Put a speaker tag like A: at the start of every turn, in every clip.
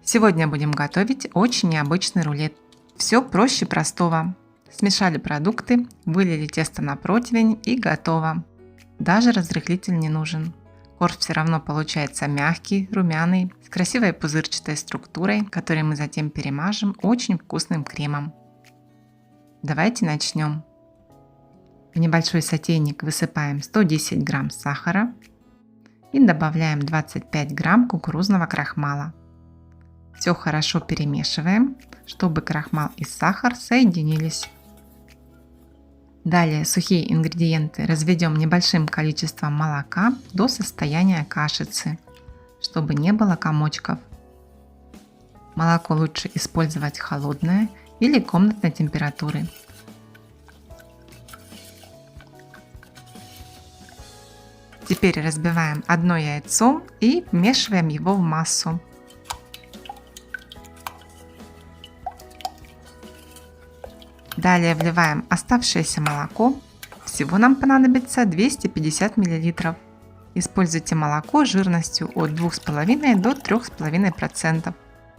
A: Сегодня будем готовить очень необычный рулет. Все проще простого. Смешали продукты, вылили тесто на противень и готово. Даже разрыхлитель не нужен. Корж все равно получается мягкий, румяный, с красивой пузырчатой структурой, который мы затем перемажем очень вкусным кремом. Давайте начнем. В небольшой сотейник высыпаем 110 грамм сахара и добавляем 25 грамм кукурузного крахмала. Все хорошо перемешиваем, чтобы крахмал и сахар соединились. Далее сухие ингредиенты разведем небольшим количеством молока до состояния кашицы, чтобы не было комочков. Молоко лучше использовать холодное или комнатной температуры. Теперь разбиваем одно яйцо и вмешиваем его в массу. Далее вливаем оставшееся молоко. Всего нам понадобится 250 мл. Используйте молоко жирностью от 2,5 до 3,5%.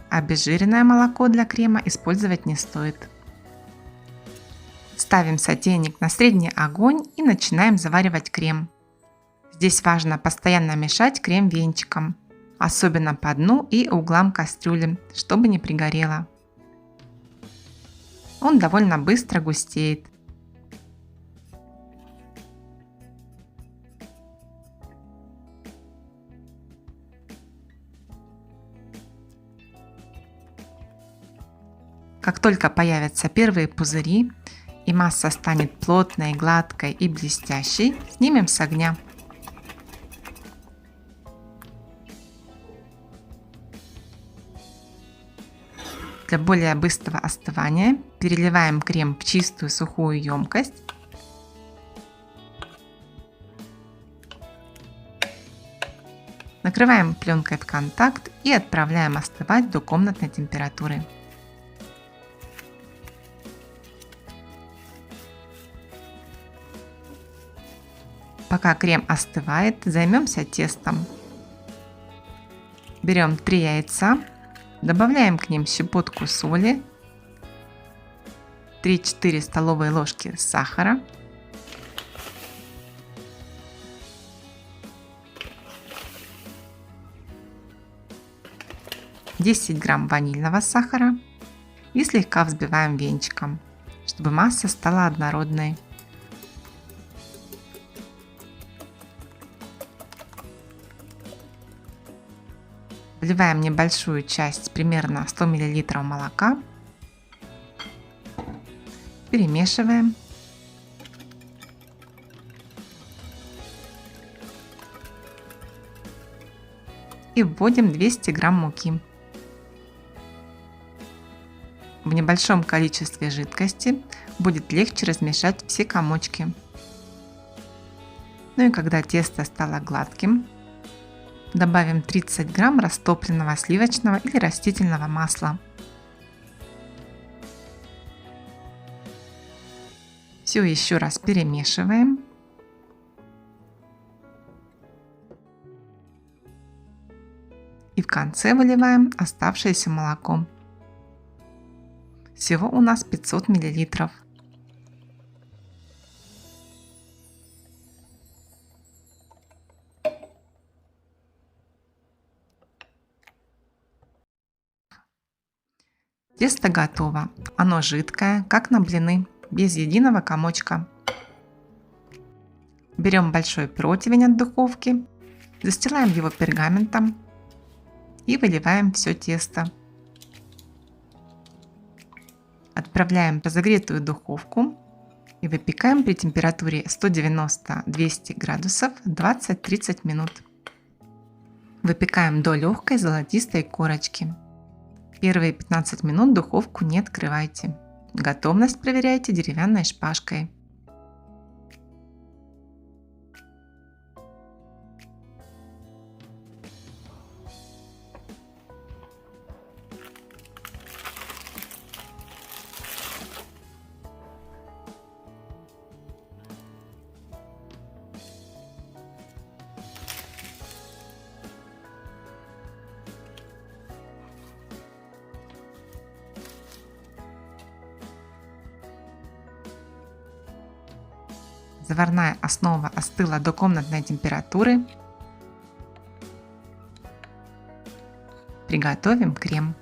A: Обезжиренное молоко для крема использовать не стоит. Ставим сотейник на средний огонь и начинаем заваривать крем. Здесь важно постоянно мешать крем венчиком, особенно по дну и углам кастрюли, чтобы не пригорело. Он довольно быстро густеет. Как только появятся первые пузыри и масса станет плотной, гладкой и блестящей, снимем с огня. Для более быстрого остывания переливаем крем в чистую сухую емкость. Накрываем пленкой в контакт и отправляем остывать до комнатной температуры. Пока крем остывает, займемся тестом. Берем 3 яйца. Добавляем к ним щепотку соли, 3-4 столовые ложки сахара, (10 грамм ванильного сахара) и слегка взбиваем венчиком, чтобы масса стала однородной. Вливаем небольшую часть, примерно 100 мл молока. Перемешиваем. И вводим 200 грамм муки. В небольшом количестве жидкости будет легче размешать все комочки. Ну и когда тесто стало гладким, добавим 30 грамм растопленного сливочного или растительного масла. Все еще раз перемешиваем. И в конце выливаем оставшееся молоко. Всего у нас 500 мл. Тесто готово. Оно жидкое, как на блины, без единого комочка. Берем большой противень от духовки, застилаем его пергаментом и выливаем все тесто. Отправляем в разогретую духовку и выпекаем при температуре 190-200 градусов 20-30 минут. Выпекаем до легкой золотистой корочки. Первые 15 минут духовку не открывайте. Готовность проверяйте деревянной шпажкой. заварная основа остыла до комнатной температуры, приготовим крем.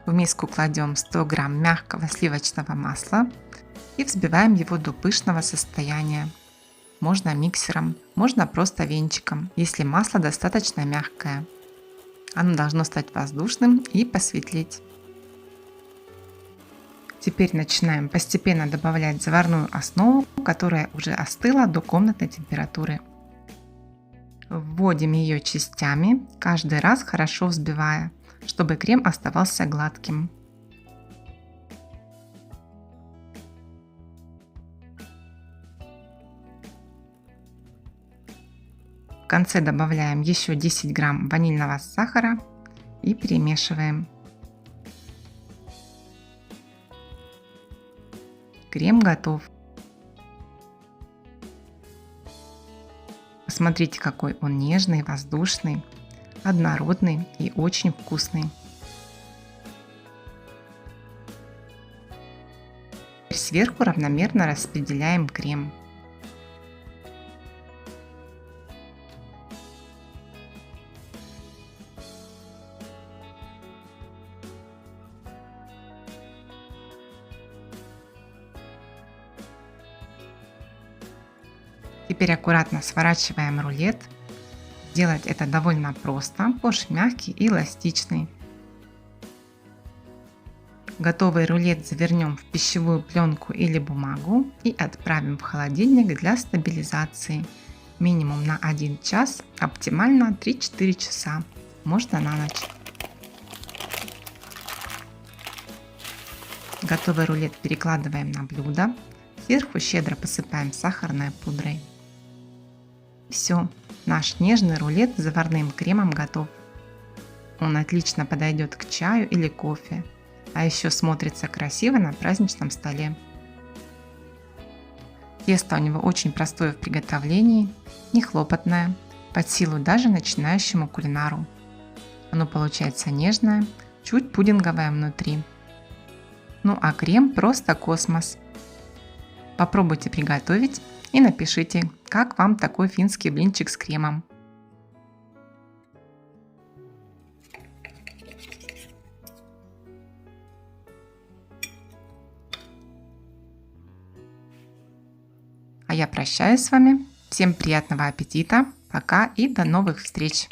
A: В миску кладем 100 грамм мягкого сливочного масла и взбиваем его до пышного состояния. Можно миксером, можно просто венчиком, если масло достаточно мягкое. Оно должно стать воздушным и посветлеть. Теперь начинаем постепенно добавлять заварную основу, которая уже остыла до комнатной температуры. Вводим ее частями, каждый раз хорошо взбивая, чтобы крем оставался гладким. В конце добавляем еще 10 грамм ванильного сахара и перемешиваем. Крем готов. Посмотрите, какой он нежный, воздушный, однородный и очень вкусный. Сверху равномерно распределяем крем. Теперь аккуратно сворачиваем рулет. Делать это довольно просто, корж мягкий и эластичный. Готовый рулет завернем в пищевую пленку или бумагу и отправим в холодильник для стабилизации. Минимум на 1 час, оптимально 3-4 часа, можно на ночь. Готовый рулет перекладываем на блюдо, сверху щедро посыпаем сахарной пудрой. Все, наш нежный рулет с заварным кремом готов. Он отлично подойдет к чаю или кофе, а еще смотрится красиво на праздничном столе. Тесто у него очень простое в приготовлении, не хлопотное, под силу даже начинающему кулинару. Оно получается нежное, чуть пудинговое внутри. Ну а крем просто космос. Попробуйте приготовить и напишите, как вам такой финский блинчик с кремом. А я прощаюсь с вами. Всем приятного аппетита. Пока и до новых встреч.